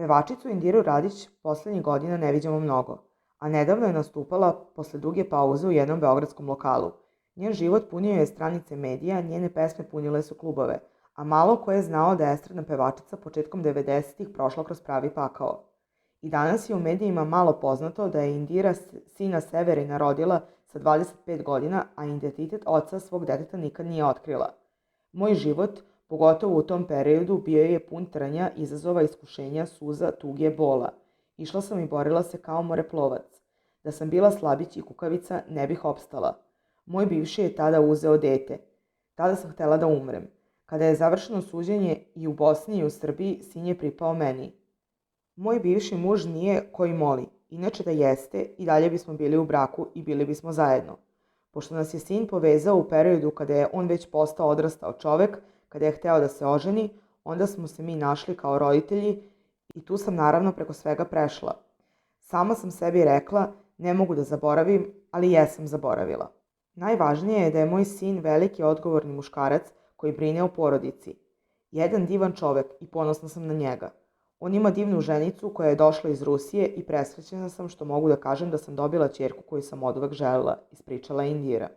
Pevačicu Indiru Radić poslednjih godina ne viđamo mnogo, a nedavno je nastupala posle duge pauze u jednom beogradskom lokalu. Njen život punio je stranice medija, njene pesme punile su klubove, a malo ko je znao da je estradna pevačica početkom 90-ih prošla kroz pravi pakao. I danas je u medijima malo poznato da je Indira sina Severina rodila sa 25 godina, a identitet oca svog deteta nikad nije otkrila. Moj život, pogotovo u tom periodu, bio je pun trnja, izazova, iskušenja, suza, tuge, bola. Išla sam i borila se kao moreplovac. Da sam bila slabić i kukavica, ne bih opstala. Moj bivši je tada uzeo dete. Tada sam htela da umrem. Kada je završeno suđenje i u Bosni i u Srbiji, sin je pripao meni. Moj bivši muž nije koji moli. Inače da jeste, i dalje bismo bili u braku i bili bismo zajedno. Pošto nas je sin povezao u periodu kada je on već postao odrastao čovek, kada je hteo da se oženi, onda smo se mi našli kao roditelji i tu sam naravno preko svega prešla. Sama sam sebi rekla, ne mogu da zaboravim, ali jesam zaboravila. Najvažnije je da je moj sin veliki odgovorni muškarac koji brine o porodici. Jedan divan čovek i ponosna sam na njega. On ima divnu ženicu koja je došla iz Rusije i presrećena sam što mogu da kažem da sam dobila ćerku koju sam oduvek želela, ispričala Indira.